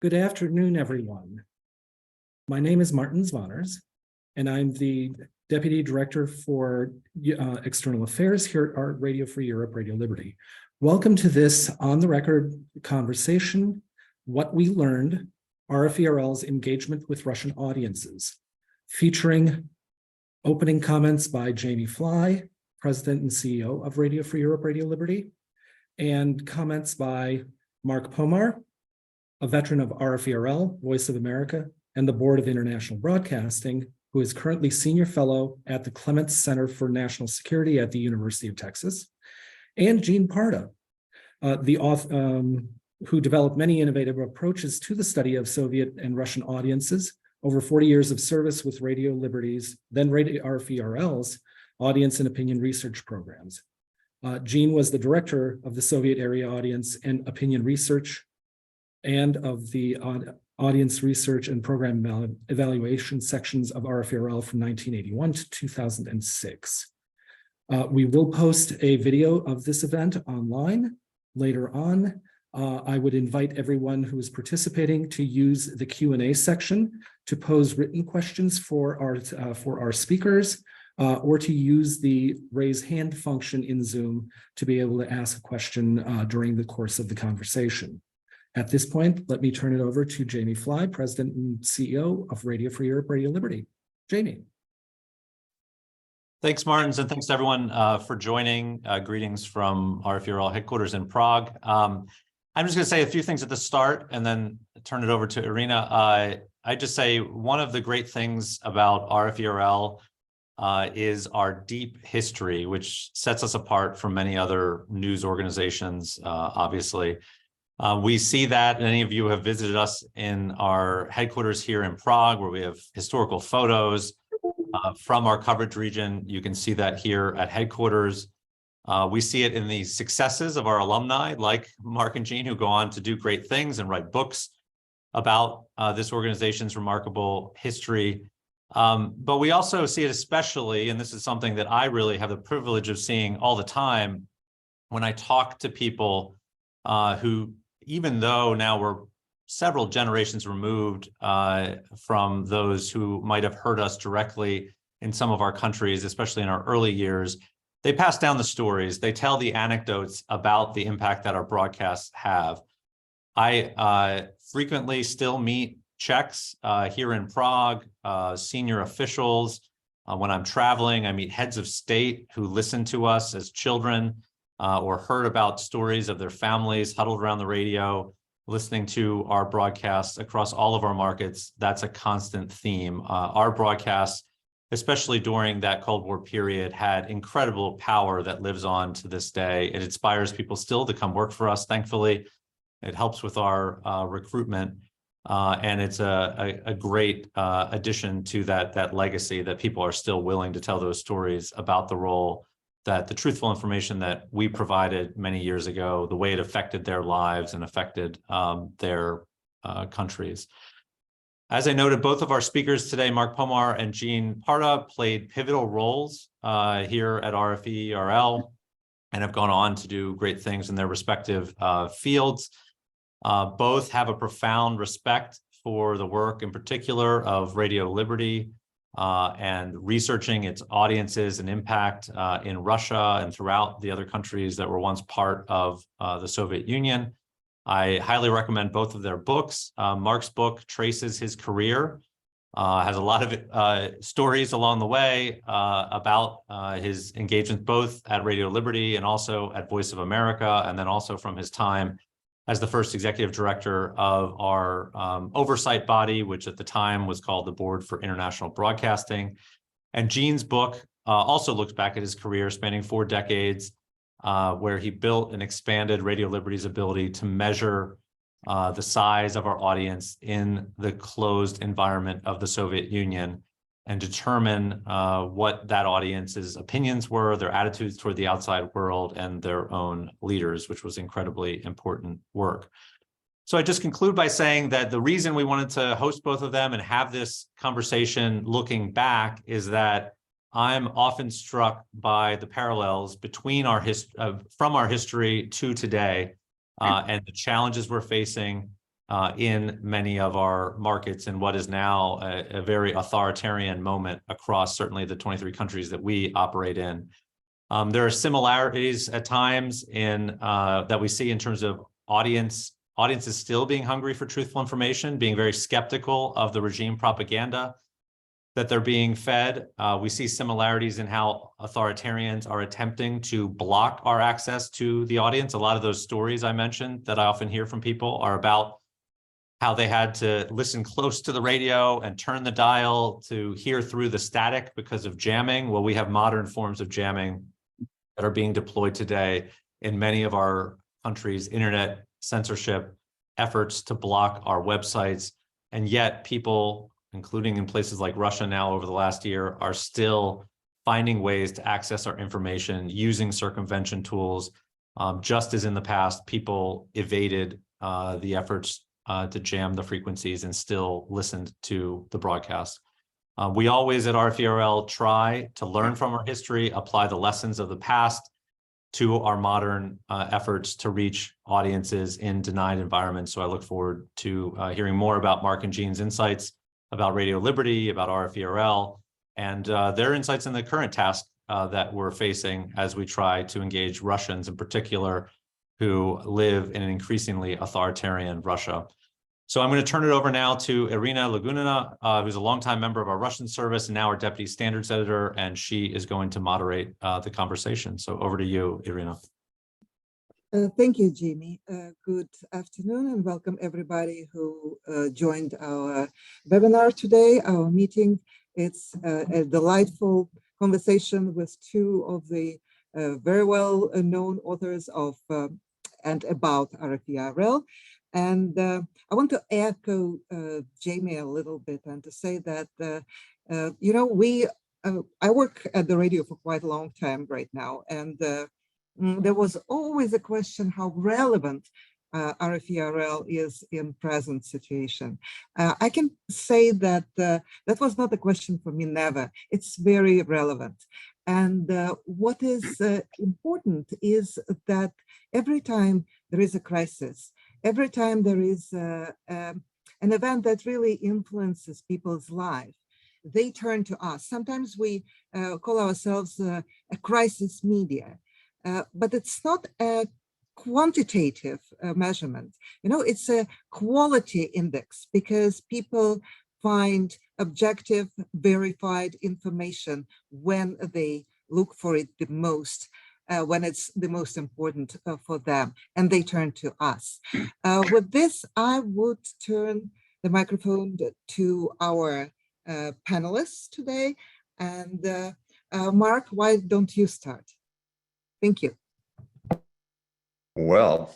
Good afternoon, everyone. My name is Martin Zvoners, and I'm the Deputy Director for External Affairs here at Radio Free Europe, Radio Liberty. Welcome to this on-the-record conversation, What We Learned, RFERL's Engagement with Russian Audiences, featuring opening comments by Jamie Fly, President and CEO of Radio Free Europe, Radio Liberty, and comments by Mark Pomar, a veteran of RFERL, Voice of America, and the Board of International Broadcasting, who is currently Senior Fellow at the Clements Center for National Security at the University of Texas, and Jean Parta, who developed many innovative approaches to the study of Soviet and Russian audiences, over 40 years of service with Radio Liberty's, then Radio RFERL's, audience and opinion research programs. Jean was the director of the Soviet area audience and opinion research and of the audience research and program evaluation sections of RFERL from 1981 to 2006. We will post a video of this event online later on. I would invite everyone who is participating to use the Q&A section to pose written questions for our speakers, or to use the raise hand function in Zoom to be able to ask a question during the course of the conversation. At this point, let me turn it over to Jamie Fly, President and CEO of Radio Free Europe, Radio Liberty. Jamie. Thanks, Martins, and thanks to everyone for joining. Greetings from RFERL headquarters in Prague. I'm just going to say a few things at the start and then turn it over to Irina. I just say one of the great things about RFERL is our deep history, which sets us apart from many other news organizations, obviously. We see that many of you have visited us in our headquarters here in Prague, where we have historical photos from our coverage region. You can see that here at headquarters. We see it in the successes of our alumni, like Mark and Jean, who go on to do great things and write books about this organization's remarkable history. But we also see it especially, and this is something that I really have the privilege of seeing all the time, when I talk to people who, even though now we're several generations removed from those who might have heard us directly in some of our countries, especially in our early years, they pass down the stories. They tell the anecdotes about the impact that our broadcasts have. I frequently still meet Czechs here in Prague, senior officials. When I'm traveling, I meet heads of state who listen to us as children, or heard about stories of their families huddled around the radio, listening to our broadcasts across all of our markets. That's a constant theme. Our broadcasts, especially during that Cold War period, had incredible power that lives on to this day. It inspires people still to come work for us, thankfully. It helps with our recruitment. And it's a great addition to that legacy, that people are still willing to tell those stories about the role that the truthful information that we provided many years ago, the way it affected their lives and affected their countries. As I noted, both of our speakers today, Mark Pomar and Jean Parta, played pivotal roles here at RFERL and have gone on to do great things in their respective fields. Both have a profound respect for the work, in particular, of Radio Liberty, and researching its audiences and impact in Russia and throughout the other countries that were once part of the Soviet Union. I highly recommend both of their books. Mark's book traces his career, has a lot of stories along the way about his engagements both at Radio Liberty and also at Voice of America, and then also from his time as the first executive director of our oversight body, which at the time was called the Board for International Broadcasting. And Jean's book also looks back at his career spanning 4 decades, where he built and expanded Radio Liberty's ability to measure the size of our audience in the closed environment of the Soviet Union and determine what that audience's opinions were, their attitudes toward the outside world, and their own leaders, which was incredibly important work. So I just conclude by saying that the reason we wanted to host both of them and have this conversation looking back is that I'm often struck by the parallels between from our history to today, and the challenges we're facing, in many of our markets in what is now a very authoritarian moment across certainly the 23 countries that we operate in. There are similarities at times in that we see in terms of audiences still being hungry for truthful information, being very skeptical of the regime propaganda that they're being fed. We see similarities in how authoritarians are attempting to block our access to the audience. A lot of those stories I mentioned that I often hear from people are about how they had to listen close to the radio and turn the dial to hear through the static because of jamming. Well, we have modern forms of jamming that are being deployed today in many of our countries' internet censorship efforts to block our websites. And yet people, including in places like Russia now over the last year, are still finding ways to access our information using circumvention tools. Just as in the past, people evaded the efforts to jam the frequencies and still listened to the broadcast. We always at RFE-RL try to learn from our history, apply the lessons of the past to our modern efforts to reach audiences in denied environments. So I look forward to hearing more about Mark and Jean's insights about Radio Liberty, about RFE-RL, and their insights in the current task that we're facing as we try to engage Russians in particular who live in an increasingly authoritarian Russia. So I'm going to turn it over now to Irina Lagunina, who's a longtime member of our Russian service and now our deputy standards editor, and she is going to moderate the conversation. So over to you, Irina. Thank you, Jamie. Good afternoon and welcome everybody who joined our webinar today, our meeting. It's a delightful conversation with two of the very well-known authors of and about RFE-RL. And I want to echo Jamie a little bit and to say that, you know, I work at the radio for quite a long time right now. And there was always a question how relevant RFE-RL is in present situation. I can say that that was not a question for me, never. It's very relevant. And what is important is that every time there is a crisis, every time there is an event that really influences people's life, they turn to us. Sometimes we call ourselves a crisis media, but it's not a quantitative measurement. You know, it's a quality index because people find objective, verified information when they look for it the most. When it's the most important for them, and they turn to us. With this, I would turn the microphone to our panelists today. And Mark, why don't you start? Thank you. Well,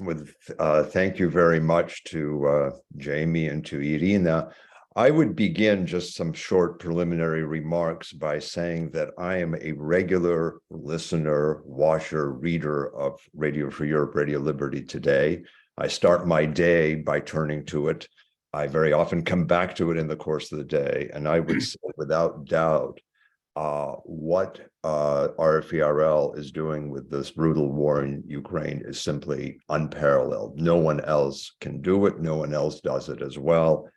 thank you very much to Jamie and to Irina. I would begin just some short preliminary remarks by saying that I am a regular listener, watcher, reader of Radio Free Europe, Radio Liberty Today. I start my day by turning to it. I very often come back to it in the course of the day. And I would say without doubt, what RFE-RL is doing with this brutal war in Ukraine is simply unparalleled. No one else can do it. No one else does it as well.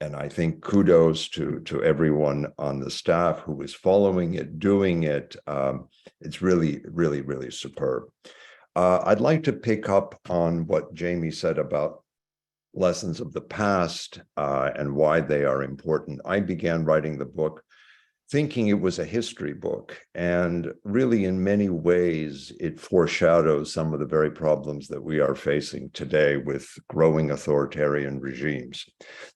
And I think kudos to everyone on the staff who is following it, doing it. It's really, really, really superb. I'd like to pick up on what Jamie said about lessons of the past and why they are important. I began writing the book thinking it was a history book, and really in many ways it foreshadows some of the very problems that we are facing today with growing authoritarian regimes.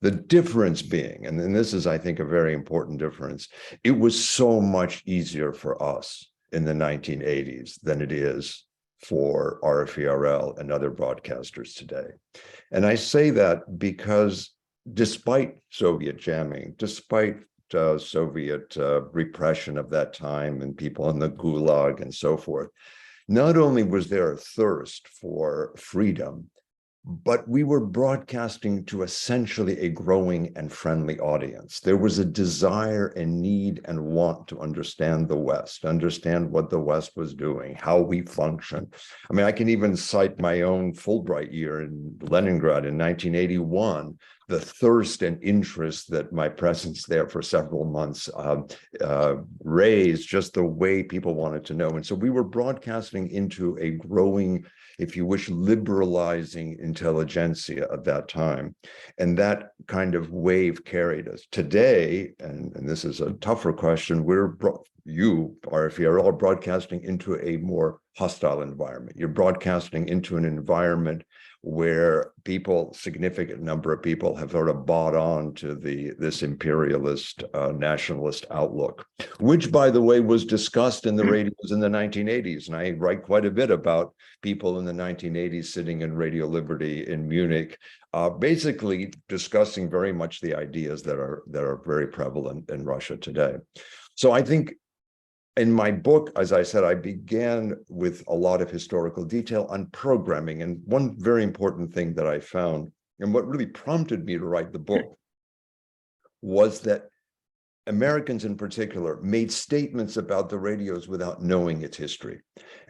The difference being, and this is I think a very important difference, it was so much easier for us in the 1980s than it is for RFE-RL and other broadcasters today. And I say that because despite Soviet jamming, despite Soviet repression of that time and people in the Gulag and so forth, not only was there a thirst for freedom, but we were broadcasting to essentially a growing and friendly audience. There was a desire and need and want to understand the West, understand what the West was doing, how we function. I mean, I can even cite my own Fulbright year in Leningrad in 1981, the thirst and interest that my presence there for several months raised, just the way people wanted to know. And so we were broadcasting into a growing, if you wish, liberalizing intelligentsia at that time. And that kind of wave carried us. Today, and this is a tougher question, you, RFE, are all broadcasting into a more hostile environment. You're broadcasting into an environment where significant number of people have sort of bought on to this imperialist, nationalist outlook, which, by the way, was discussed in the radios in the 1980s. And I write quite a bit about people in the 1980s sitting in Radio Liberty in Munich, basically discussing very much the ideas that are very prevalent in Russia today. So I think in my book, as I said, I began with a lot of historical detail on programming. And one very important thing that I found, and what really prompted me to write the book, was that Americans in particular made statements about the radios without knowing its history.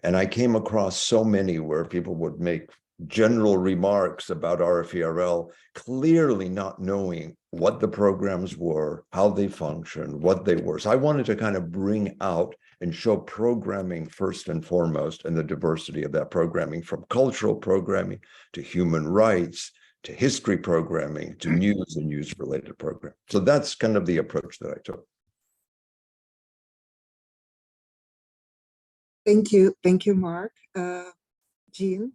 And I came across so many where people would make general remarks about RFE-RL, clearly not knowing what the programs were, how they functioned, what they were. So I wanted to kind of bring out and show programming first and foremost, and the diversity of that programming, from cultural programming to human rights, to history programming, to news and news-related programming. So that's kind of the approach that I took. Thank you, Mark. Jean?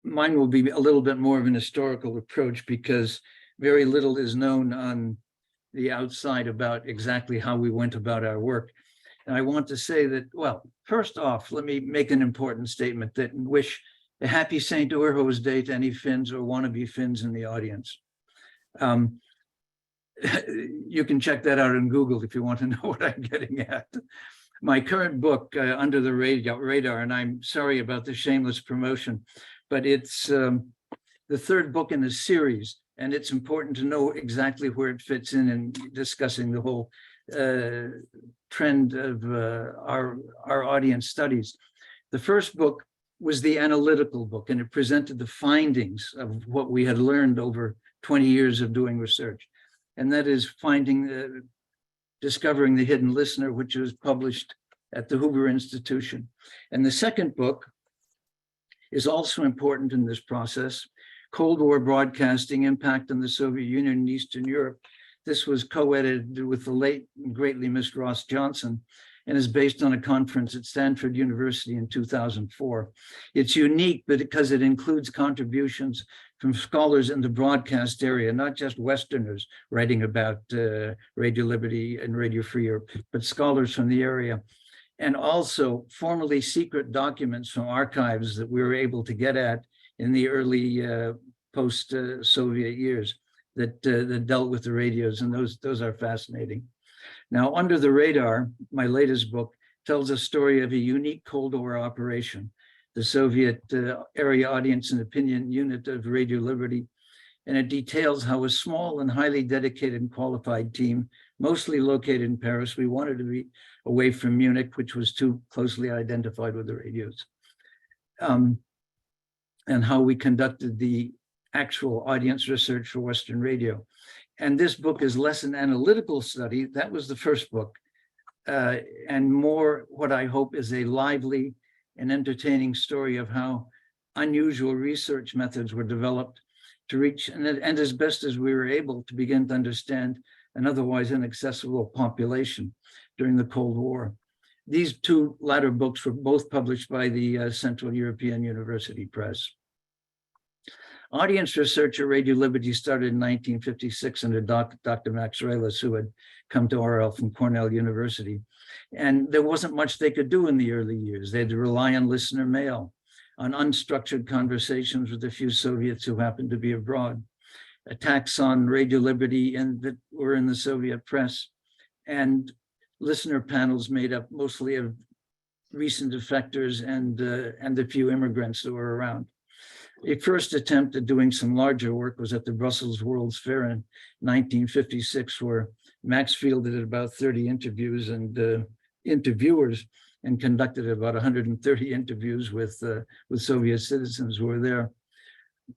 Mine will be a little bit more of an historical approach, because very little is known on the outside about exactly how we went about our work. And I want to say that, well, first off, let me make an important statement that wish a happy St. Urho's Day to any Finns or wannabe Finns in the audience. You can check that out on Google if you want to know what I'm getting at. My current book, Under the Radar, and I'm sorry about the shameless promotion, but it's the third book in a series, and it's important to know exactly where it fits in discussing the whole trend of our audience studies. The first book was the analytical book, and it presented the findings of what we had learned over 20 years of doing research. And that is discovering the hidden listener, which was published at the Hoover Institution. And the second book is also important in this process, Cold War Broadcasting, Impact on the Soviet Union and Eastern Europe. This was co-edited with the late and greatly missed Ross Johnson, and is based on a conference at Stanford University in 2004. It's unique because it includes contributions from scholars in the broadcast area, not just Westerners writing about Radio Liberty and Radio Free Europe, but scholars from the area. And also formerly secret documents from archives that we were able to get at in the early post-Soviet years that dealt with the radios, and those are fascinating. Now, Under the Radar, my latest book, tells a story of a unique Cold War operation, the Soviet Area Audience and Opinion Unit of Radio Liberty, and it details how a small and highly dedicated and qualified team, mostly located in Paris, we wanted to be away from Munich, which was too closely identified with the radios, and how we conducted the actual audience research for Western radio. And this book is less an analytical study. That was the first book, and more what I hope is a lively and entertaining story of how unusual research methods were developed to reach, and as best as we were able, to begin to understand an otherwise inaccessible population during the Cold War. These two latter books were both published by the Central European University Press. Audience research at Radio Liberty started in 1956 under Dr. Max Reyles, who had come to RL from Cornell University. And there wasn't much they could do in the early years. They had to rely on listener mail, on unstructured conversations with a few Soviets who happened to be abroad, attacks on Radio Liberty that were in the Soviet press, and listener panels made up mostly of recent defectors and the few immigrants that were around. A first attempt at doing some larger work was at the Brussels World's Fair in 1956, where Max fielded about 30 interviews and interviewers and conducted about 130 interviews with Soviet citizens who were there.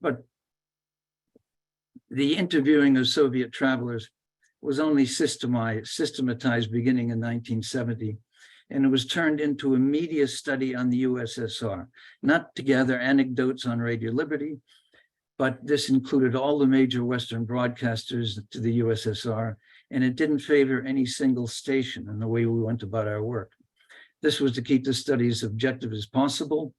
But the interviewing of Soviet travelers was only systematized beginning in 1970. And it was turned into a media study on the USSR, not to gather anecdotes on Radio Liberty, but this included all the major Western broadcasters to the USSR, and it didn't favor any single station in the way we went about our work. This was to keep the study as objective as possible.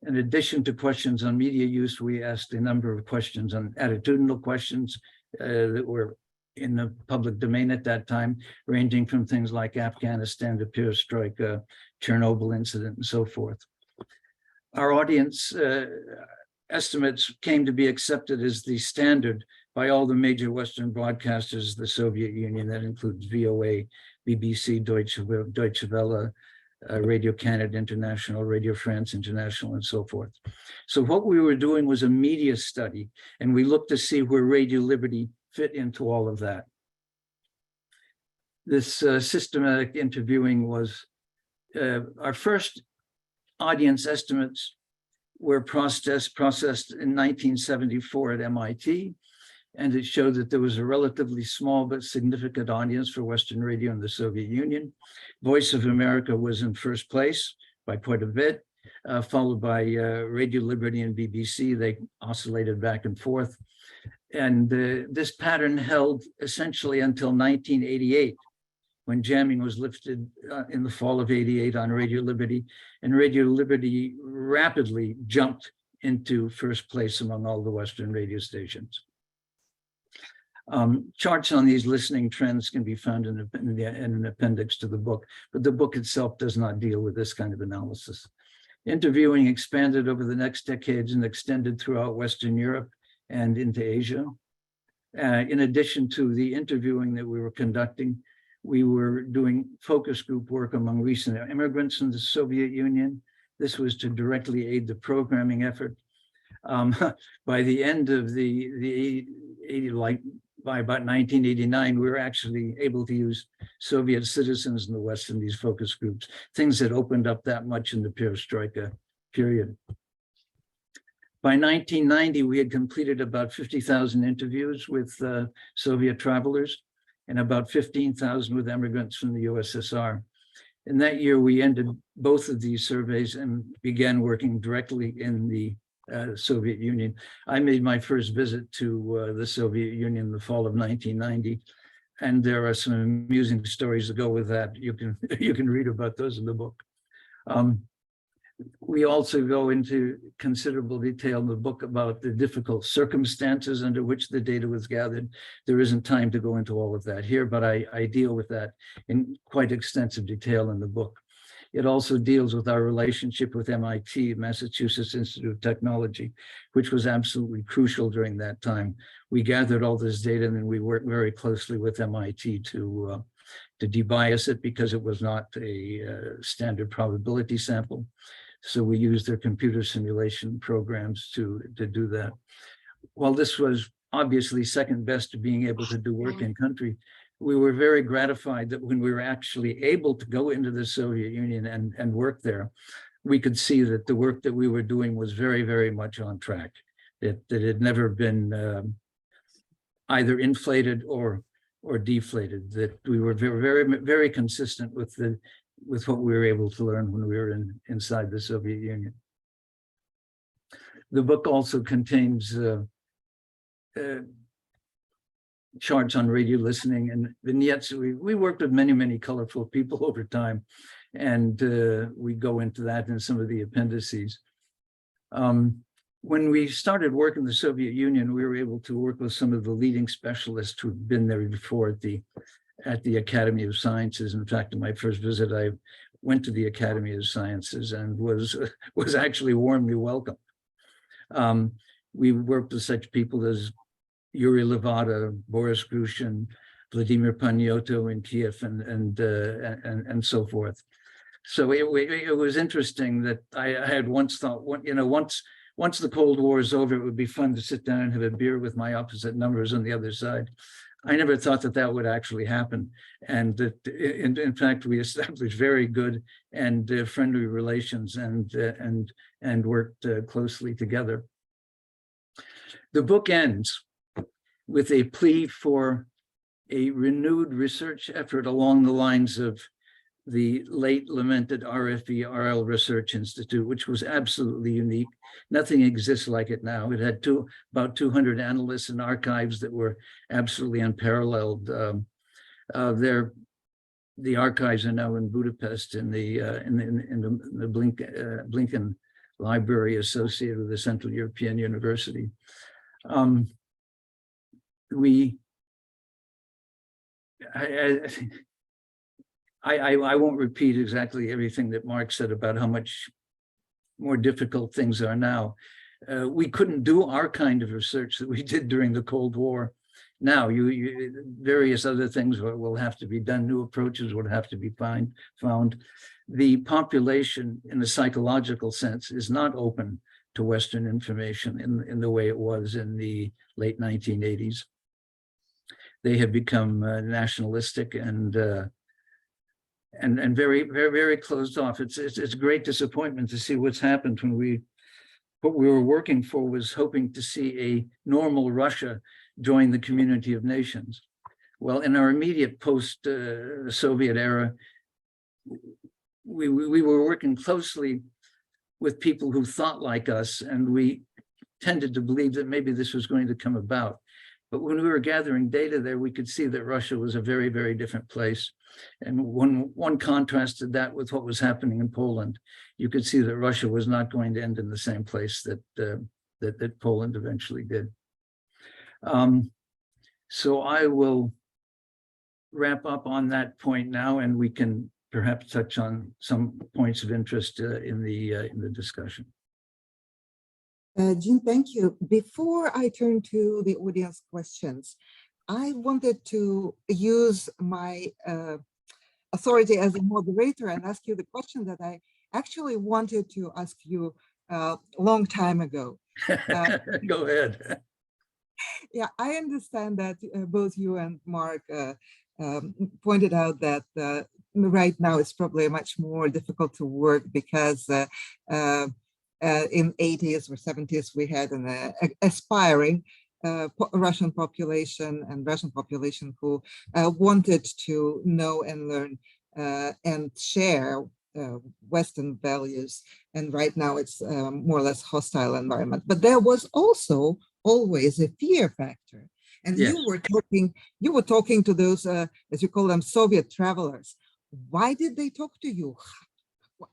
In addition to questions on media use, we asked a number of questions on attitudinal questions that were in the public domain at that time, ranging from things like Afghanistan to perestroika, Chernobyl incident, and so forth. Our audience estimates came to be accepted as the standard by all the major Western broadcasters of the Soviet Union. That includes VOA, BBC, Deutsche Welle, Radio Canada International, Radio France International, and so forth. So what we were doing was a media study, and we looked to see where Radio Liberty fit into all of that. This systematic interviewing was, our first audience estimates were processed in 1974 at MIT, and it showed that there was a relatively small but significant audience for Western radio in the Soviet Union. Voice of America was in first place by quite a bit, followed by Radio Liberty and BBC. They oscillated back and forth. And this pattern held essentially until 1988, when jamming was lifted in the fall of '88 on Radio Liberty, and Radio Liberty rapidly jumped into first place among all the Western radio stations. Charts on these listening trends can be found in an appendix to the book, but the book itself does not deal with this kind of analysis. Interviewing expanded over the next decades and extended throughout Western Europe and into Asia. In addition to the interviewing that we were conducting, we were doing focus group work among recent immigrants in the Soviet Union. This was to directly aid the programming effort. By the end of by about 1989, we were actually able to use Soviet citizens in the West in these focus groups, things that opened up that much in the perestroika period. By 1990, we had completed about 50,000 interviews with Soviet travelers and about 15,000 with immigrants from the USSR. In that year, we ended both of these surveys and began working directly in the Soviet Union. I made my first visit to the Soviet Union in the fall of 1990, and there are some amusing stories that go with that. You can read about those in the book. We also go into considerable detail in the book about the difficult circumstances under which the data was gathered. There isn't time to go into all of that here, but I deal with that in quite extensive detail in the book. It also deals with our relationship with MIT, Massachusetts Institute of Technology, which was absolutely crucial during that time. We gathered all this data, and then we worked very closely with MIT to debias it, because it was not a standard probability sample. So we used their computer simulation programs to do that. While this was obviously second best to being able to do work in country, we were very gratified that when we were actually able to go into the Soviet Union and work there, we could see that the work that we were doing was very, very much on track. That it had never been either inflated or deflated. That we were very, very, very consistent with what we were able to learn when we were inside the Soviet Union. The book also contains charts on radio listening and vignettes. We worked with many, many colorful people over time, and we go into that in some of the appendices. When we started work in the Soviet Union, we were able to work with some of the leading specialists who'd been there before at the Academy of Sciences. In fact, in my first visit, I went to the Academy of Sciences and was actually warmly welcomed. We worked with such people as Yuri Levada, Boris Grushin, Vladimir Panyoto in Kiev, and so forth. So it was interesting that I had once thought, once the Cold War is over, it would be fun to sit down and have a beer with my opposite numbers on the other side. I never thought that that would actually happen. And that in fact, we established very good and friendly relations and worked closely together. The book ends with a plea for a renewed research effort along the lines of the late lamented RFE RL Research Institute, which was absolutely unique. Nothing exists like it now. It had about 200 analysts and archives that were absolutely unparalleled. The archives are now in Budapest in the Blinken Library associated with the Central European University. I won't repeat exactly everything that Mark said about how much more difficult things are now. We couldn't do our kind of research that we did during the Cold War. Now, various other things will have to be done. New approaches would have to be found. The population, in a psychological sense, is not open to Western information in the way it was in the late 1980s. They have become nationalistic and very, very, very closed off. It's great disappointment to see what's happened when what we were working for was hoping to see a normal Russia join the community of nations. Well, in our immediate post-Soviet era, we were working closely with people who thought like us, and we tended to believe that maybe this was going to come about. But when we were gathering data there, we could see that Russia was a very, very different place. And when one contrasted that with what was happening in Poland, you could see that Russia was not going to end in the same place that Poland eventually did. So I will wrap up on that point now, and we can perhaps touch on some points of interest in the discussion. Jean, thank you. Before I turn to the audience questions, I wanted to use my authority as a moderator and ask you the question that I actually wanted to ask you a long time ago. Go ahead. Yeah, I understand that both you and Mark pointed out that right now it's probably much more difficult to work because in 80s or 70s, we had an aspiring Russian population who wanted to know and learn and share Western values. And right now it's more or less hostile environment. But there was also always a fear factor. And yes, you were talking to those, as you call them, Soviet travelers. Why did they talk to you?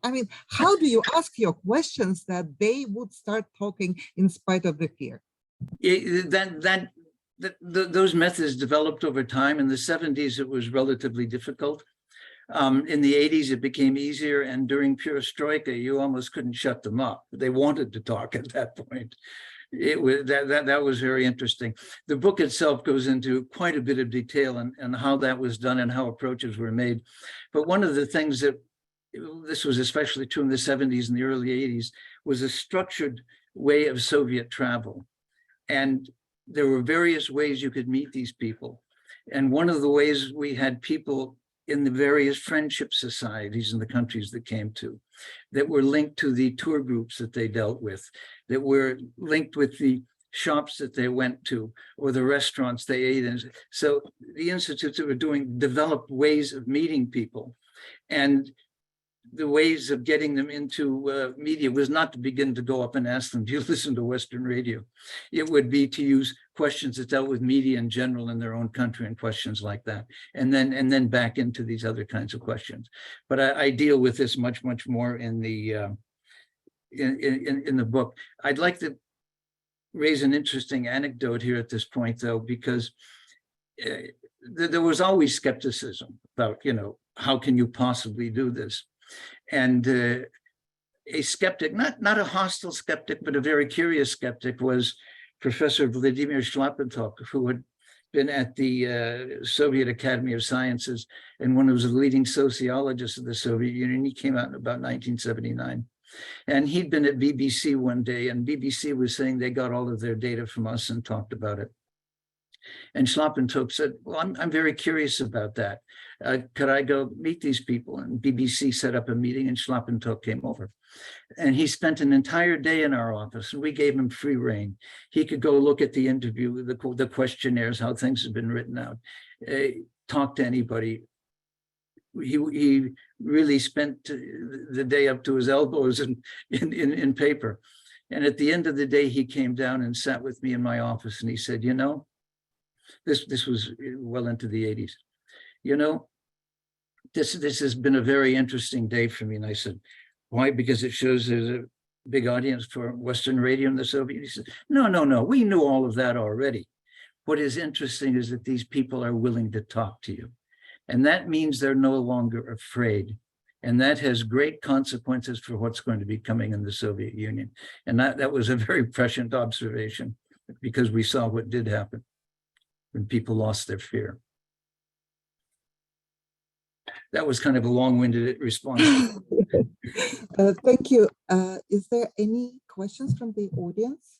I mean, how do you ask your questions that they would start talking in spite of the fear? Those methods developed over time. In the 70s, it was relatively difficult. In the 80s, it became easier. And during Perestroika, you almost couldn't shut them up. They wanted to talk at that point. It was that was very interesting. The book itself goes into quite a bit of detail on how that was done and how approaches were made. But one of the things that this was especially true in the 70s and the early 80s, was a structured way of Soviet travel. And there were various ways you could meet these people. And one of the ways we had people in the various friendship societies in the countries that came to, that were linked to the tour groups that they dealt with, that were linked with the shops that they went to or the restaurants they ate in. So the institutes that were doing developed ways of meeting people. And the ways of getting them into media was not to begin to go up and ask them, do you listen to Western radio? It would be to use questions that dealt with media in general in their own country and questions like that. And then back into these other kinds of questions. But I deal with this much, much more in the book. I'd like to raise an interesting anecdote here at this point, though, because there was always skepticism about, how can you possibly do this? And a skeptic, not a hostile skeptic, but a very curious skeptic, was Professor Vladimir Shlapetov, who had been at the Soviet Academy of Sciences, and one who was the leading sociologist of the Soviet Union. He came out in about 1979. And he'd been at BBC one day, and BBC was saying they got all of their data from us and talked about it. And Schlappentope said, well, I'm very curious about that. Could I go meet these people? And BBC set up a meeting, and Schlappentope came over. And he spent an entire day in our office, and we gave him free rein. He could go look at the interview, the questionnaires, how things have been written out, talk to anybody. He really spent the day up to his elbows in paper. And at the end of the day, he came down and sat with me in my office, and he said, you know, this was well into the 80s. You know, this has been a very interesting day for me. And I said, why? Because it shows there's a big audience for Western radio in the Soviet Union. He said, no, we knew all of that already. What is interesting is that these people are willing to talk to you. And that means they're no longer afraid. And that has great consequences for what's going to be coming in the Soviet Union. And that was a very prescient observation, because we saw what did happen when people lost their fear. That was kind of a long-winded response. Thank you. Is there any questions from the audience?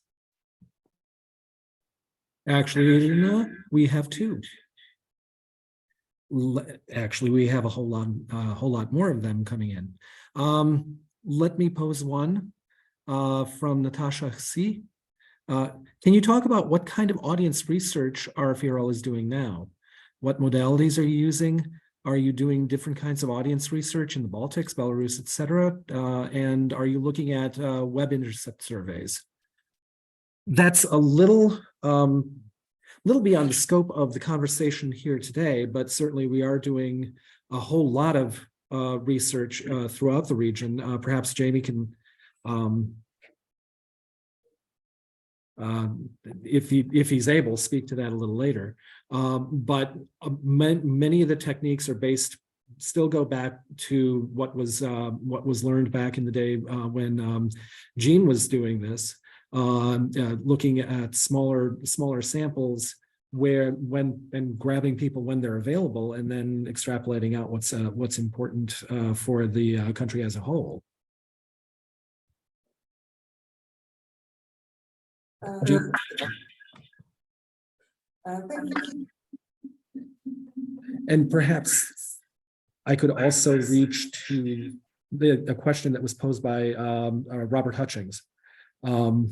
Actually, Irina, we have two. Actually, we have a whole lot more of them coming in. Let me pose one from Natasha C. Can you talk about what kind of audience research RFE is doing now? What modalities are you using? Are you doing different kinds of audience research in the Baltics, Belarus, et cetera? And are you looking at web intercept surveys? That's a little beyond the scope of the conversation here today, but certainly we are doing a whole lot of research throughout the region. Perhaps Jamie can, if he's able, speak to that a little later. But many of the techniques are still go back to what was learned back in the day when Gene was doing this. Looking at smaller samples and grabbing people when they're available, and then extrapolating out what's important for the country as a whole. Thank you. And perhaps I could also reach to the question that was posed by Robert Hutchings. I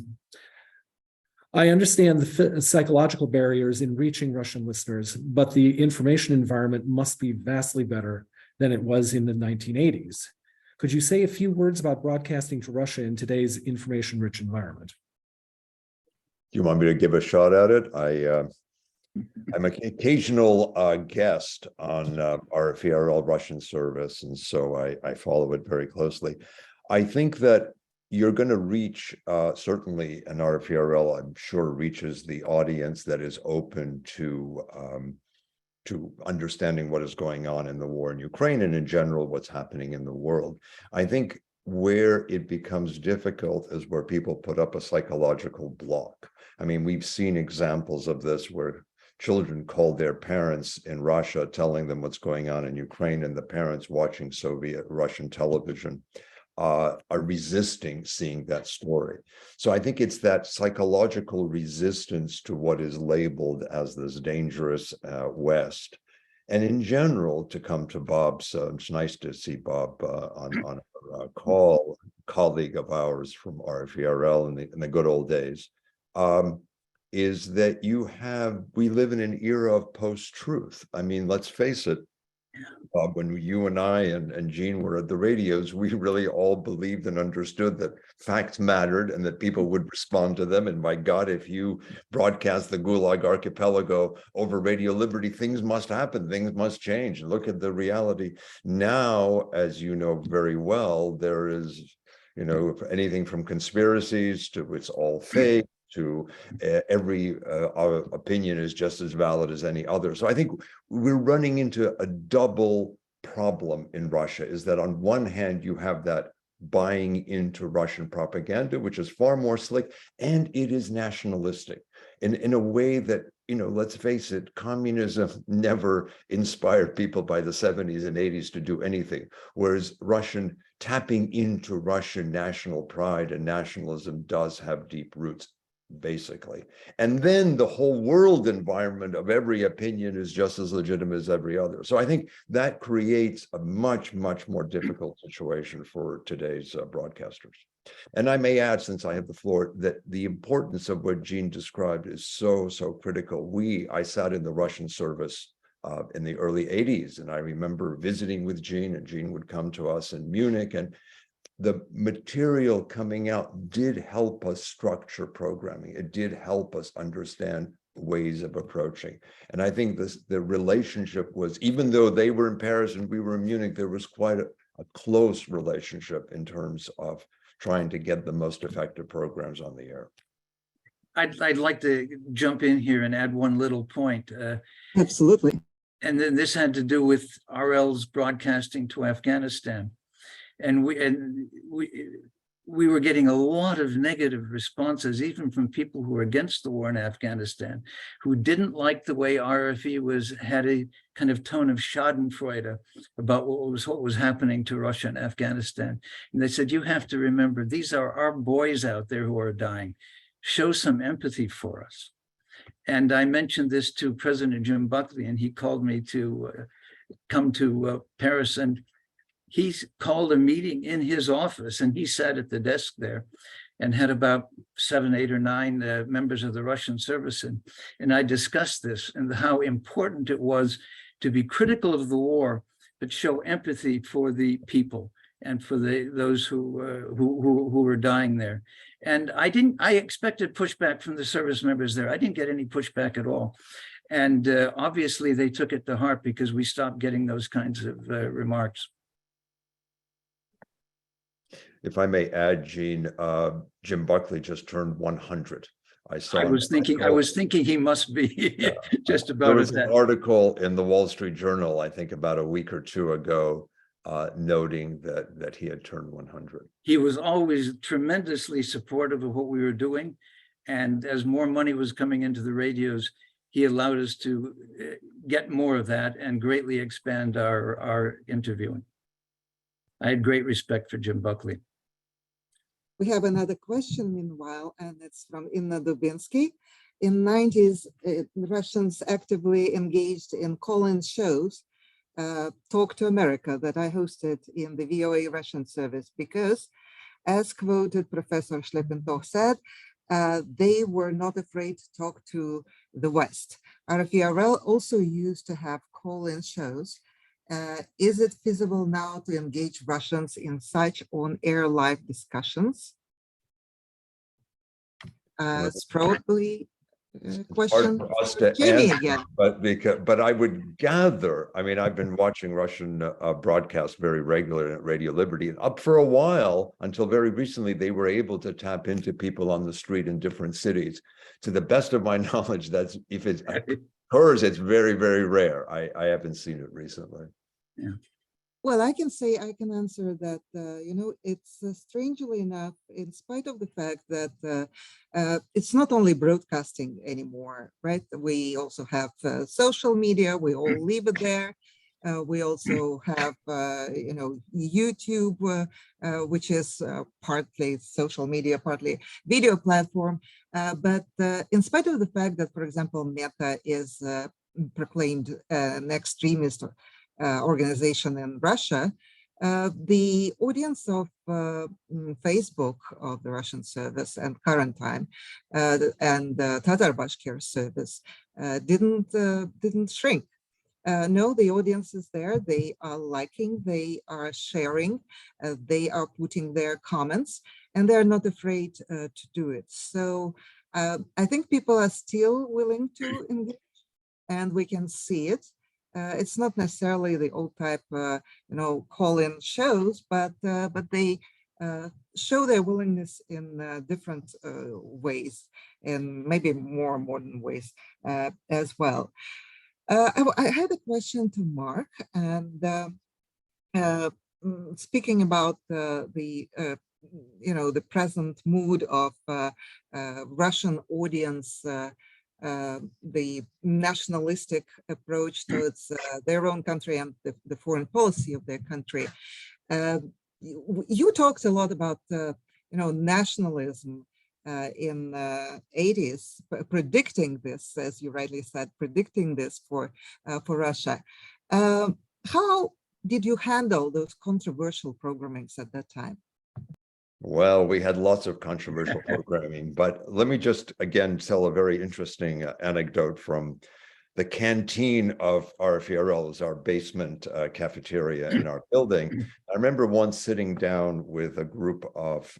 understand the psychological barriers in reaching Russian listeners, but the information environment must be vastly better than it was in the 1980s. Could you say a few words about broadcasting to Russia in today's information-rich environment? Do you want me to give a shot at it? I'm an occasional guest on RFE Russian service, and so I follow it very closely. I think that you're going to reach, certainly an RFE, I'm sure, reaches the audience that is open to understanding what is going on in the war in Ukraine and in general what's happening in the world. I think where it becomes difficult is where people put up a psychological block. I mean, we've seen examples of this where children called their parents in Russia telling them what's going on in Ukraine, and the parents watching Russian television are resisting seeing that story. So I think it's that psychological resistance to what is labeled as this dangerous West. And in general, to come to Bob's, it's nice to see Bob on a call, colleague of ours from RFE in the good old days, is that we live in an era of post-truth. I mean, let's face it, Bob, when you and I and Gene were at the radios, we really all believed and understood that facts mattered and that people would respond to them. And my God, if you broadcast the Gulag Archipelago over Radio Liberty, things must happen, things must change. And look at the reality. Now, as you know very well, there is, anything from conspiracies to it's all fake, to every opinion is just as valid as any other. So I think we're running into a double problem in Russia, is that on one hand, you have that buying into Russian propaganda, which is far more slick, and it is nationalistic. in a way that, let's face it, communism never inspired people by the 70s and 80s to do anything, whereas tapping into Russian national pride and nationalism does have deep roots, basically. And then the whole world environment of every opinion is just as legitimate as every other. So I think that creates a much, much more difficult situation for today's broadcasters. And I may add, since I have the floor, that the importance of what Jean described is so, so critical. I sat in the Russian service in the early 80s, and I remember visiting with Jean, and Jean would come to us in Munich, and the material coming out did help us structure programming. It did help us understand ways of approaching. And I think the relationship was, even though they were in Paris and we were in Munich, there was quite a close relationship in terms of trying to get the most effective programs on the air. I'd like to jump in here and add one little point. Absolutely. And then this had to do with RL's broadcasting to Afghanistan. And we were getting a lot of negative responses, even from people who were against the war in Afghanistan, who didn't like the way RFE had a kind of tone of schadenfreude about what was happening to Russia and Afghanistan. And they said, you have to remember, these are our boys out there who are dying. Show some empathy for us. And I mentioned this to President Jim Buckley, and he called me to come to Paris, and he called a meeting in his office, and he sat at the desk there and had about 7, 8, or 9 members of the Russian service. And I discussed this and how important it was to be critical of the war, but show empathy for the people and for those who were dying there. And I expected pushback from the service members there. I didn't get any pushback at all. And obviously they took it to heart, because we stopped getting those kinds of remarks. If I may add, Jean, Jim Buckley just turned 100. I was thinking he must be just about. There was an article in the Wall Street Journal, I think about a week or 2 ago, noting that he had turned 100. He was always tremendously supportive of what we were doing. And as more money was coming into the radios, he allowed us to get more of that and greatly expand our interviewing. I had great respect for Jim Buckley. We have another question meanwhile, and it's from Inna Dubinsky. In the 90s, Russians actively engaged in call-in shows, Talk to America, that I hosted in the VOA Russian service, because, as quoted Professor Shlepentov said, they were not afraid to talk to the West. RFE also used to have call-in shows. Is it feasible now to engage Russians in such on-air live discussions? It's probably a question for us to Jamie answer, again. But I would gather, I mean, I've been watching Russian broadcasts very regularly at Radio Liberty, and up for a while, until very recently, they were able to tap into people on the street in different cities. To the best of my knowledge, that's, if it occurs, it's very, very rare. I haven't seen it recently. Yeah. Well, I can answer that, it's strangely enough, in spite of the fact that it's not only broadcasting anymore, right? We also have social media, we all leave it there. We also have, YouTube, which is partly social media, partly video platform. But in spite of the fact that, for example, Meta is proclaimed an extremist organization in Russia, the audience of Facebook of the Russian service and Current Time and Tatar Bashkir service didn't shrink. No, the audience is there. They are liking, they are sharing, they are putting their comments, and they're not afraid to do it. So I think people are still willing to engage, and we can see it. It's not necessarily the old type, call-in shows, but they show their willingness in different ways, and maybe more modern ways as well. I had a question to Mark, and speaking about the present mood of Russian audience the nationalistic approach towards their own country and the foreign policy of their country. You talked a lot about nationalism in the 80s, predicting this, as you rightly said, predicting this for Russia. How did you handle those controversial programmings at that time? Well, we had lots of controversial programming, but let me just again tell a very interesting anecdote from the canteen of RFE-RL, is our basement cafeteria in our building. I remember once sitting down with a group of,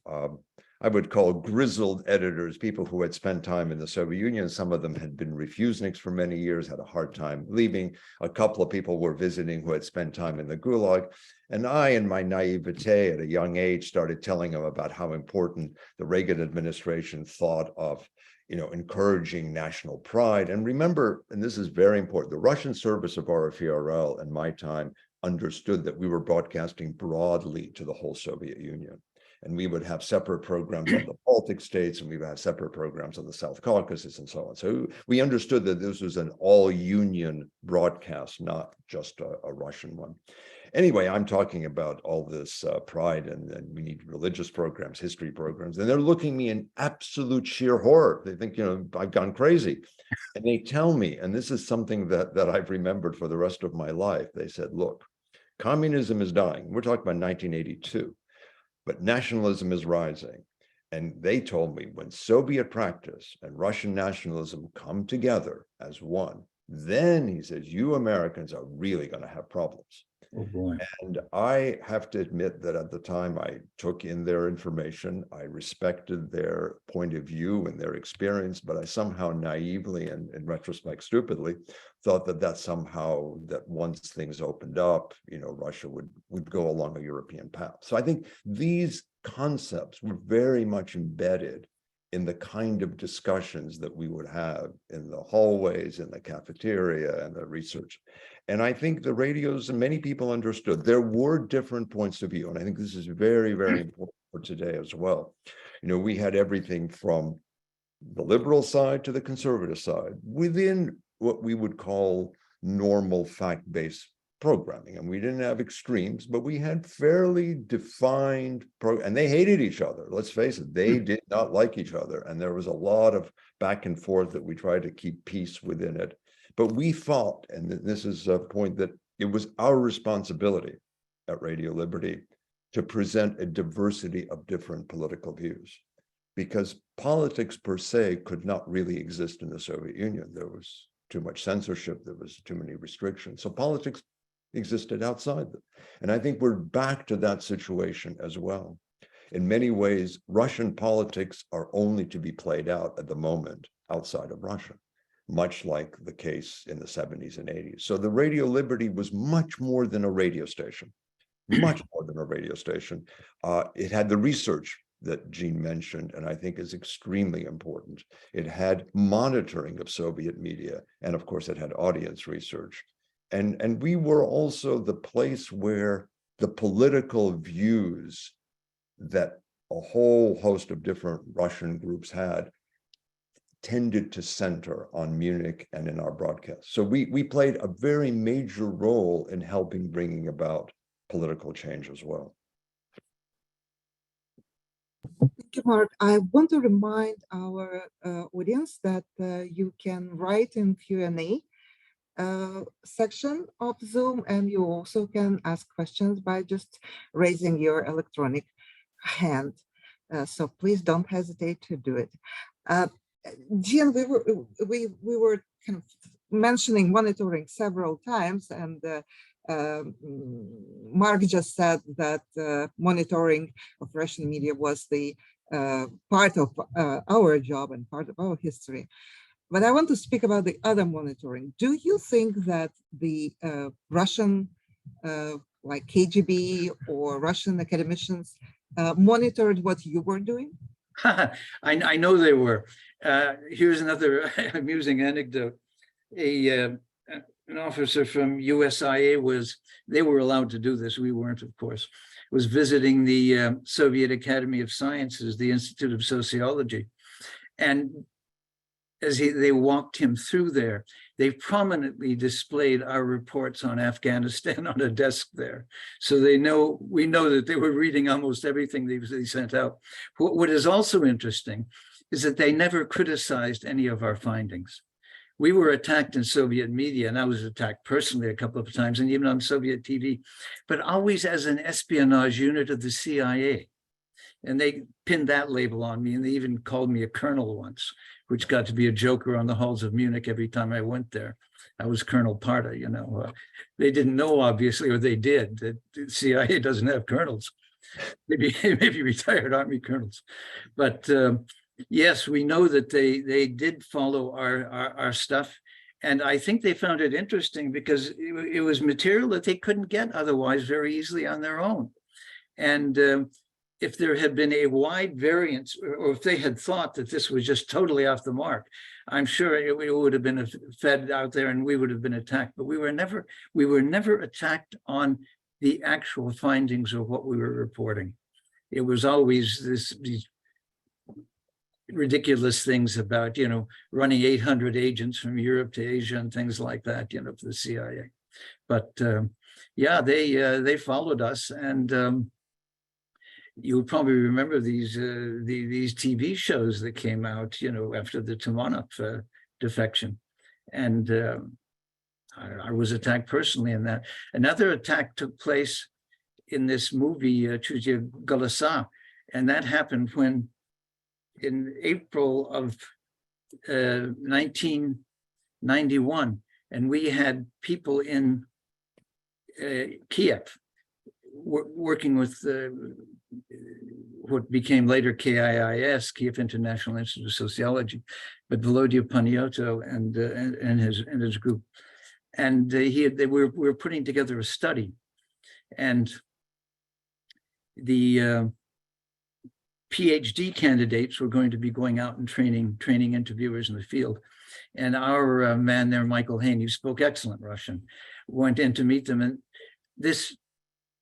I would call grizzled editors, people who had spent time in the Soviet Union. Some of them had been refuseniks for many years, had a hard time leaving. A couple of people were visiting who had spent time in the Gulag. And I, in my naivete at a young age, started telling them about how important the Reagan administration thought of encouraging national pride. And remember, and this is very important, the Russian service of RFE-RL in my time understood that we were broadcasting broadly to the whole Soviet Union. And we would have separate programs on the Baltic states, and we would have separate programs on the South Caucasus and so on. So we understood that this was an all-union broadcast, not just a Russian one. Anyway, I'm talking about all this pride, and we need religious programs, history programs, and they're looking at me in absolute sheer horror. They think, I've gone crazy. And they tell me, and this is something that I've remembered for the rest of my life. They said, look, communism is dying. We're talking about 1982, but nationalism is rising. And they told me when Soviet practice and Russian nationalism come together as one, then, he says, you Americans are really going to have problems. Oh boy. And I have to admit that at the time I took in their information, I respected their point of view and their experience, but I somehow naively and in retrospect stupidly thought that somehow that once things opened up, Russia would go along a European path. So I think these concepts were very much embedded in the kind of discussions that we would have in the hallways, in the cafeteria, and the research. And I think the radios, and many people understood, there were different points of view. And I think this is very, very important for today as well. We had everything from the liberal side to the conservative side within what we would call normal fact-based programming. And we didn't have extremes, but we had fairly defined and they hated each other. Let's face it, they did not like each other. And there was a lot of back and forth that we tried to keep peace within it. But we fought, and this is a point, that it was our responsibility at Radio Liberty to present a diversity of different political views, because politics per se could not really exist in the Soviet Union. There was too much censorship, there was too many restrictions. So politics existed outside them. And I think we're back to that situation as well. In many ways, Russian politics are only to be played out at the moment outside of Russia, much like the case in the 70s and 80s. So the Radio Liberty was much more than a radio station, much more than a radio station. It had the research that Jean mentioned, and I think is extremely important. It had monitoring of Soviet media, and of course it had audience research. And we were also the place where the political views that a whole host of different Russian groups had tended to center on Munich and in our broadcast. So we played a very major role in helping bringing about political change as well. Thank you, Mark. I want to remind our audience that you can write in Q&A section of Zoom, and you also can ask questions by just raising your electronic hand. So please don't hesitate to do it. Jean, we were kind of mentioning monitoring several times, and Mark just said that monitoring of Russian media was the part of our job and part of our history. But I want to speak about the other monitoring. Do you think that the Russian, like KGB or Russian academicians, monitored what you were doing? I know they were. Here's another amusing anecdote. An officer from USIA they were allowed to do this, we weren't, of course, was visiting the Soviet Academy of Sciences, the Institute of Sociology. And they walked him through there, they prominently displayed our reports on Afghanistan on a desk there. So we know that they were reading almost everything they sent out. What is also interesting is that they never criticized any of our findings. We were attacked in Soviet media, and I was attacked personally a couple of times, and even on Soviet TV, but always as an espionage unit of the CIA. And they pinned that label on me, and they even called me a colonel once, which got to be a joker on the halls of Munich every time I went there. I was Colonel Parta, you know. They didn't know, obviously, or they did, that the CIA doesn't have colonels. Maybe retired Army colonels. But yes, we know that they did follow our stuff. And I think they found it interesting because it was material that they couldn't get otherwise very easily on their own. And if there had been a wide variance, or if they had thought that this was just totally off the mark, I'm sure it would have been fed out there and we would have been attacked. But we were never attacked on the actual findings of what we were reporting. It was always these ridiculous things about, you know, running 800 agents from Europe to Asia and things like that, you know, for the CIA. But yeah, they followed us, and you would probably remember these TV shows that came out, you know, after the Tumanov defection, and I was attacked personally in that. Another attack took place in this movie, Chuzia Galasa, and that happened when, in April of 1991, and we had people in Kiev working with what became later KIIS, Kiev International Institute of Sociology, but Volodya Panayotov and his group, and we were putting together a study, and the PhD candidates were going to be going out and training interviewers in the field. And our man there, Michael Hain, who spoke excellent Russian, went in to meet them. And this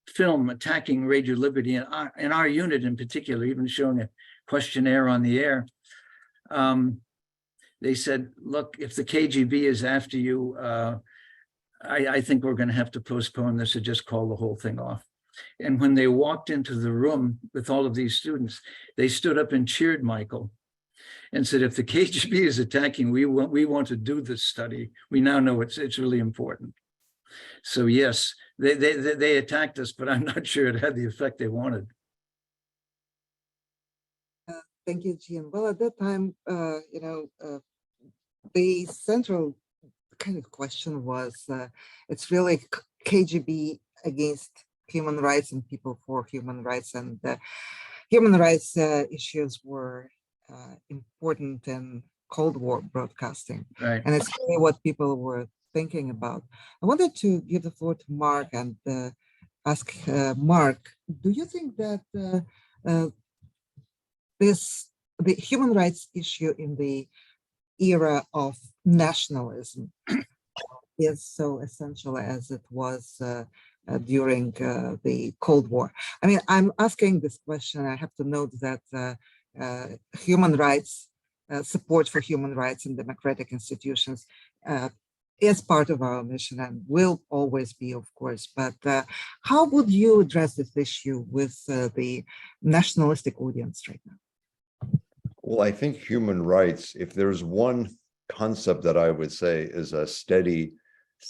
film attacking Radio Liberty, and in our unit in particular, even showing a questionnaire on the air, they said, look, if the KGB is after you, I think we're going to have to postpone this or just call the whole thing off. And when they walked into the room with all of these students, they stood up and cheered Michael and said, if the KGB is attacking, we want to do this study. We now know it's really important. So yes, they attacked us, but I'm not sure it had the effect they wanted. Thank you, Jim. Well, at that time, the central kind of question was, it's really KGB against human rights and people for human rights, and human rights issues were important in Cold War broadcasting. Right. And it's really what people were thinking about. I wanted to give the floor to Mark and ask Mark, do you think that the human rights issue in the era of nationalism is so essential as it was during the Cold War? I mean, I'm asking this question. I have to note that human rights, support for human rights and democratic institutions is part of our mission and will always be, of course. But how would you address this issue with the nationalistic audience right now? Well, I think human rights, if there's one concept that I would say is a steady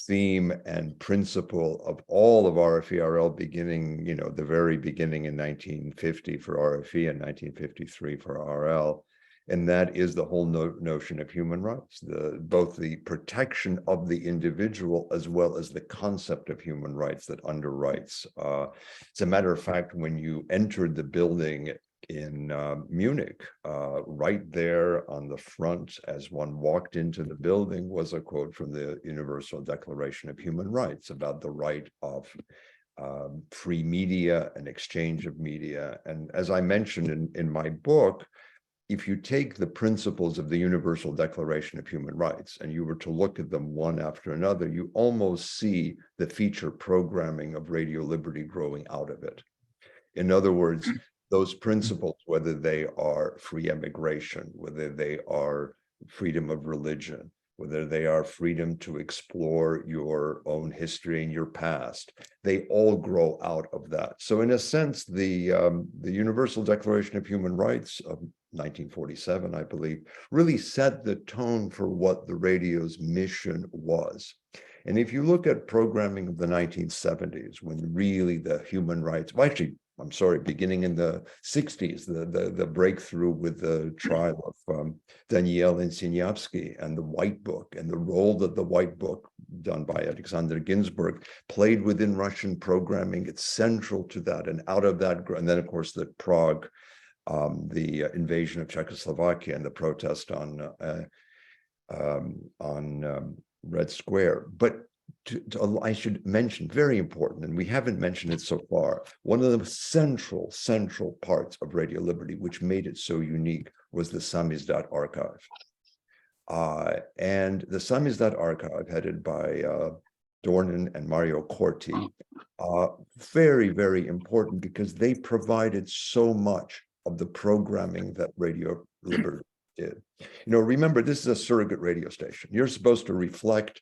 theme and principle of all of RFE-RL beginning, the very beginning in 1950 for RFE and 1953 for RL, and that is the whole notion of human rights, both the protection of the individual as well as the concept of human rights that underwrites. As a matter of fact, when you entered the building in Munich, right there on the front as one walked into the building was a quote from the Universal Declaration of Human Rights about the right of free media and exchange of media. And as I mentioned in my book, if you take the principles of the Universal Declaration of Human Rights and you were to look at them one after another, you almost see the feature programming of Radio Liberty growing out of it. In other words, those principles, whether they are free immigration, whether they are freedom of religion, whether they are freedom to explore your own history and your past. They all grow out of that. So in a sense, the Universal Declaration of Human Rights of 1947, I believe, really set the tone for what the radio's mission was. And if you look at programming of the 1970s, when really the human rights, well, actually, I'm sorry, beginning in the 60s, the breakthrough with the trial of Daniel Insinyavsky and the White Book, and the role that the White Book, done by Alexander Ginsburg, played within Russian programming. It's central to that. And out of that, and then of course the Prague, the invasion of Czechoslovakia and the protest on Red Square. But I should mention, very important, and we haven't mentioned it so far, one of the central parts of Radio Liberty, which made it so unique, was the Samizdat archive. And the Samizdat archive, headed by Dornan and Mario Corti, very, very important because they provided so much of the programming that Radio Liberty did. You know, remember, this is a surrogate radio station. You're supposed to reflect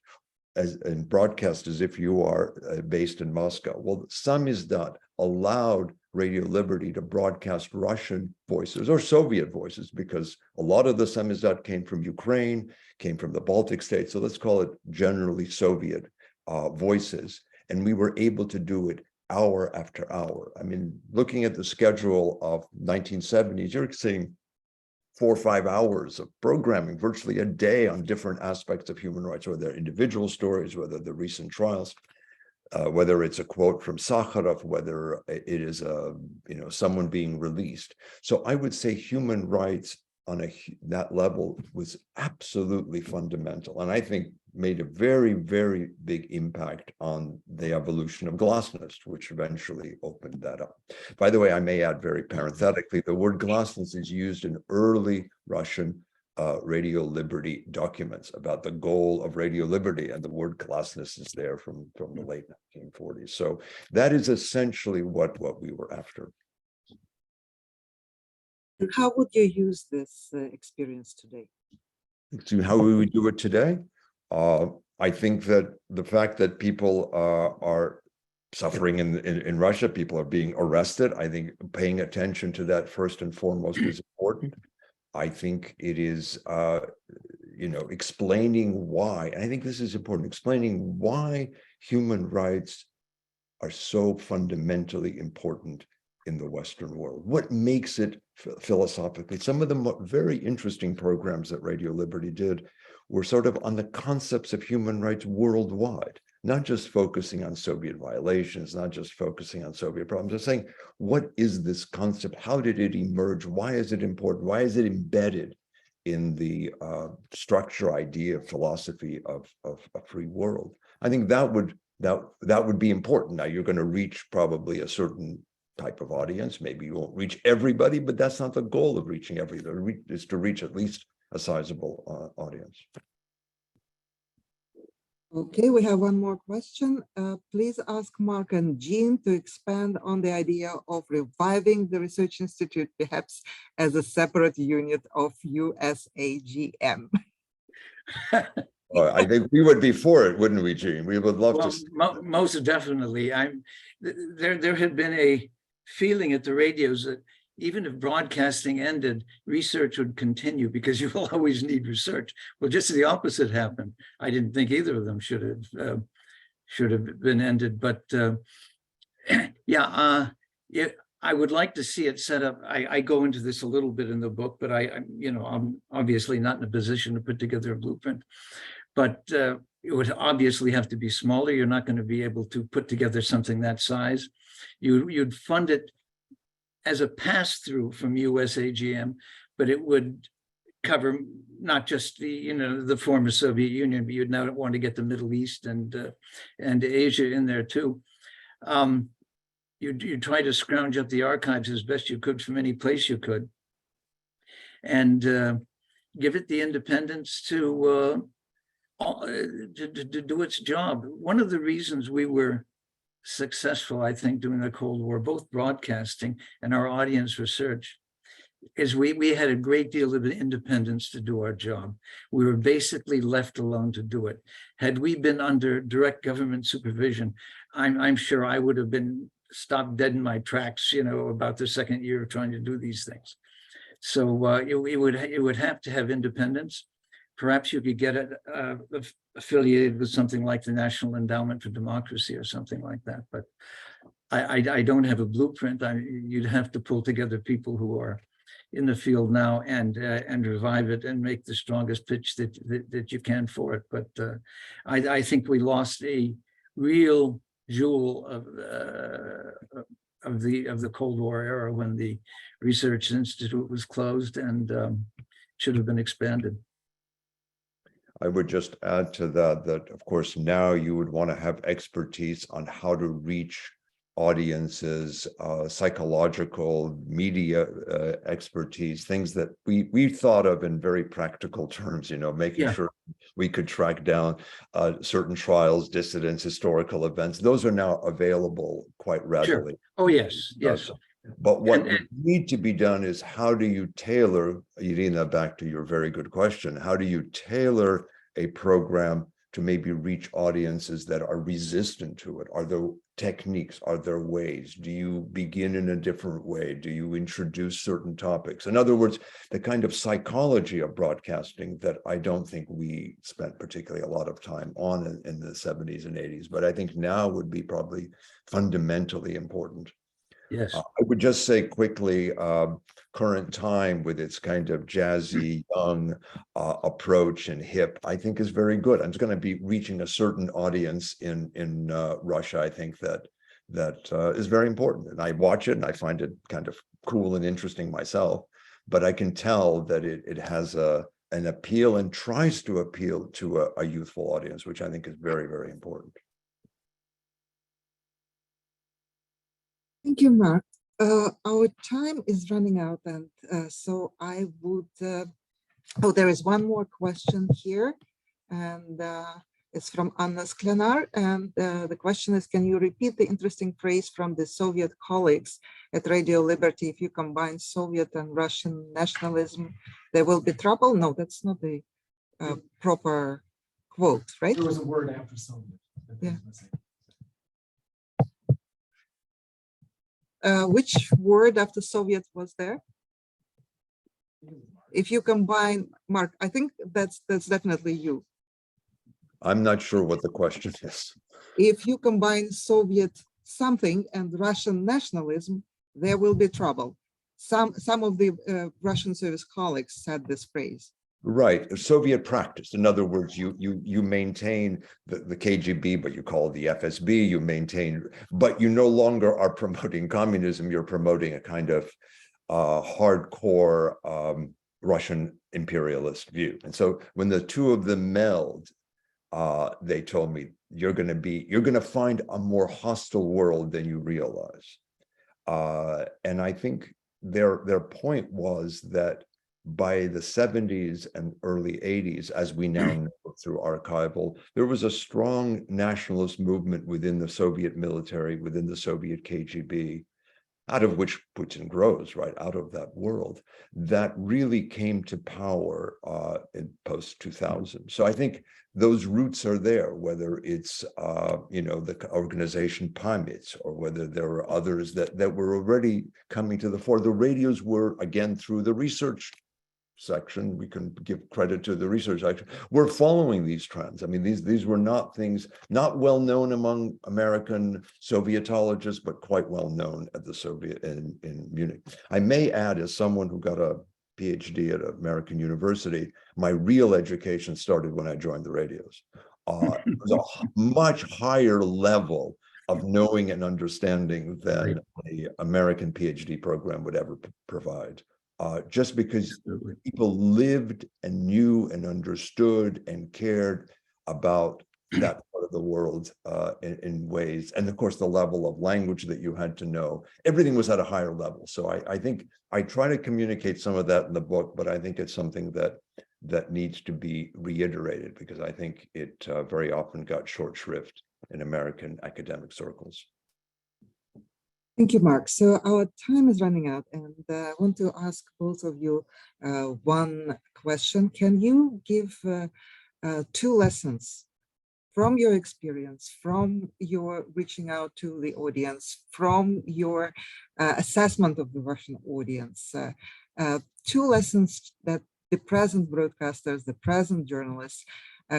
and broadcast as if you are based in Moscow. Well, Samizdat allowed Radio Liberty to broadcast Russian voices or Soviet voices, because a lot of the Samizdat came from Ukraine, came from the Baltic states. So let's call it generally Soviet voices. And we were able to do it hour after hour. I mean, looking at the schedule of 1970s, you're seeing 4 or 5 hours of programming virtually a day on different aspects of human rights, whether they're individual stories, whether the recent trials, whether it's a quote from Sakharov, whether it is someone being released. So I would say human rights on that level was absolutely fundamental, and I think made a very, very big impact on the evolution of glasnost, which eventually opened that up. By the way, I may add very parenthetically, the word glasnost is used in early Russian Radio Liberty documents about the goal of Radio Liberty, and the word glasnost is there from the late 1940s. So that is essentially what we were after. And how would you use this experience today? So how would we do it today? I think that the fact that people are suffering in Russia, people are being arrested, I think paying attention to that first and foremost is important. I think it is, explaining why, and I think this is important, explaining why human rights are so fundamentally important in the Western world. What makes it philosophically? Some of the very interesting programs that Radio Liberty did were sort of on the concepts of human rights worldwide, not just focusing on Soviet violations, not just focusing on Soviet problems, just saying, what is this concept? How did it emerge? Why is it important? Why is it embedded in the structure, idea, philosophy of a free world? I think that would be important. Now, you're going to reach probably a certain type of audience. Maybe you won't reach everybody, but that's not the goal of reaching everybody. Is to reach at least a sizable audience. Okay, we have one more question. Please ask Mark and Jean to expand on the idea of reviving the Research Institute, perhaps as a separate unit of USAGM. I think we would be for it, wouldn't we, Jean? We would love to. Most definitely. There had been a feeling at the radios that even if broadcasting ended, research would continue because you will always need research. Well, just the opposite happened. I didn't think either of them should have been ended, but I would like to see it set up. I go into this a little bit in the book, but I'm obviously not in a position to put together a blueprint. But it would obviously have to be smaller. You're not going to be able to put together something that size. You'd fund it as a pass-through from USAGM, but it would cover not just the former Soviet Union, but you'd now want to get the Middle East and Asia in there too. You try to scrounge up the archives as best you could from any place you could, and give it the independence to do its job. One of the reasons we were successful, I think, during the Cold War, both broadcasting and our audience research, is we had a great deal of independence to do our job. We were basically left alone to do it. Had we been under direct government supervision, I'm sure I would have been stopped dead in my tracks, about the second year of trying to do these things. So it would have to have independence. Perhaps you could get it affiliated with something like the National Endowment for Democracy or something like that. But I don't have a blueprint. You'd have to pull together people who are in the field now and revive it and make the strongest pitch that you can for it. But I think we lost a real jewel of the Cold War era when the Research Institute was closed and should have been expanded. I would just add to that of course now you would want to have expertise on how to reach audiences, psychological, media expertise, things that we thought of in very practical terms, making sure we could track down certain trials, dissidents, historical events. Those are now available quite readily. Sure. Oh, yes, yes. But what would need to be done is how do you tailor, Irina, back to your very good question, how do you tailor a program to maybe reach audiences that are resistant to it? Are there techniques? Are there ways? Do you begin in a different way? Do you introduce certain topics? In other words, the kind of psychology of broadcasting that I don't think we spent particularly a lot of time on in the 70s and 80s, but I think now would be probably fundamentally important. Yes. I would just say quickly, current time with its kind of jazzy, young approach and hip, I think is very good. I'm going to be reaching a certain audience in Russia. I think that is very important. And I watch it and I find it kind of cool and interesting myself, but I can tell that it has an appeal and tries to appeal to a youthful audience, which I think is very, very important. Thank you, Mark. Our time is running out, and so I would, there is one more question here, and it's from Anna Sklenar, and the question is, can you repeat the interesting phrase from the Soviet colleagues at Radio Liberty? If you combine Soviet and Russian nationalism, there will be trouble? No, that's not the proper quote, right? There was a word after Soviet. Yeah. Which word after Soviet was there? If you combine, Mark, I think that's definitely you. I'm not sure what the question is. If you combine Soviet something and Russian nationalism, there will be trouble. Some of the Russian service colleagues said this phrase. Right, Soviet practice. In other words, you maintain the KGB, but you call it the FSB, you maintain, but you no longer are promoting communism, you're promoting a kind of hardcore Russian imperialist view. And so when the two of them meld, they told me, you're going to find a more hostile world than you realize. And I think their point was that by the 70s and early 80s, as we now know through archival, there was a strong nationalist movement within the Soviet military, within the Soviet KGB, out of which Putin grows, right, out of that world, that really came to power in post-2000. So I think those roots are there, whether it's, the organization Pamyat, or whether there are others that were already coming to the fore. The radios were, again, through the research section, we can give credit to the research section, we're following these trends. I mean, these were not things not well known among American Sovietologists, but quite well known at the Soviet in Munich. I may add, as someone who got a PhD at American University, my real education started when I joined the radios. It was a much higher level of knowing and understanding than the American PhD program would ever provide. Just because people lived and knew and understood and cared about that part of the world in ways, and of course the level of language that you had to know, everything was at a higher level. So I think I try to communicate some of that in the book, but I think it's something that needs to be reiterated, because I think it very often got short shrift in American academic circles. Thank you, Mark. So our time is running out, and I want to ask both of you one question. Can you give two lessons from your experience, from your reaching out to the audience, from your assessment of the Russian audience, two lessons that the present broadcasters, the present journalists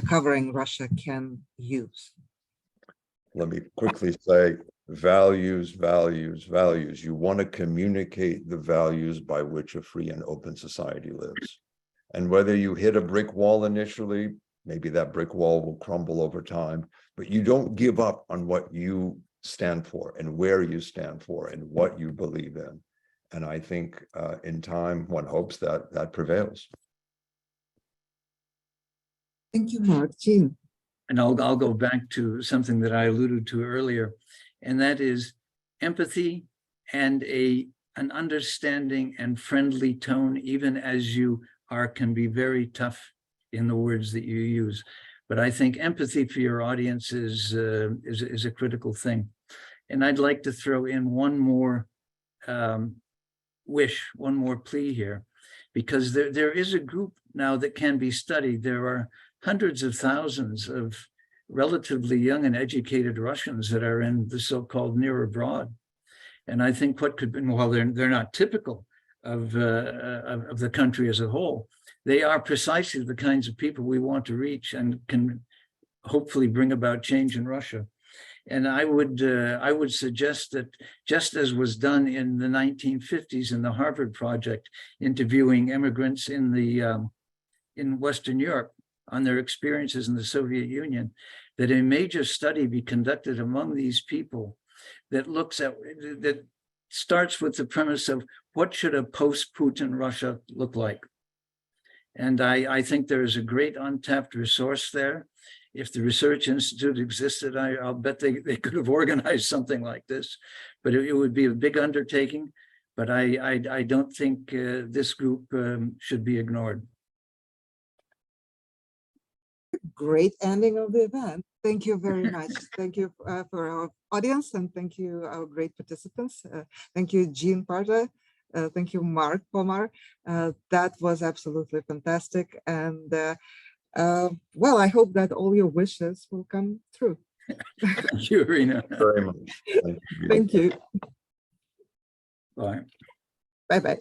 covering Russia can use? Let me quickly say, values, values, values. You want to communicate the values by which a free and open society lives. And whether you hit a brick wall initially, maybe that brick wall will crumble over time, but you don't give up on what you stand for and where you stand for and what you believe in. And I think in time, one hopes that that prevails. Thank you, Mark. Jean. And I'll go back to something that I alluded to earlier, and that is empathy and an understanding and friendly tone, even as you are, can be very tough in the words that you use. But I think empathy for your audience is a critical thing. And I'd like to throw in one more wish, one more plea here, because there is a group now that can be studied. There are hundreds of thousands of relatively young and educated Russians that are in the so-called near abroad. And I think what could be, while they're not typical of the country as a whole, they are precisely the kinds of people we want to reach and can hopefully bring about change in Russia. And I would suggest that, just as was done in the 1950s in the Harvard Project, interviewing immigrants in Western Europe on their experiences in the Soviet Union, that a major study be conducted among these people that starts with the premise of what should a post-Putin Russia look like. And I think there is a great untapped resource there. If the Research Institute existed, I'll bet they could have organized something like this, but it would be a big undertaking. But I don't think this group should be ignored. Great ending of the event. Thank you very much. Thank you for our audience, and thank you, our great participants. Thank you, Jean Parta. Thank you, Mark Pomar. That was absolutely fantastic. And well, I hope that all your wishes will come true. Thank you, Irina. Very much. Thank you. Thank you. Bye. Bye-bye.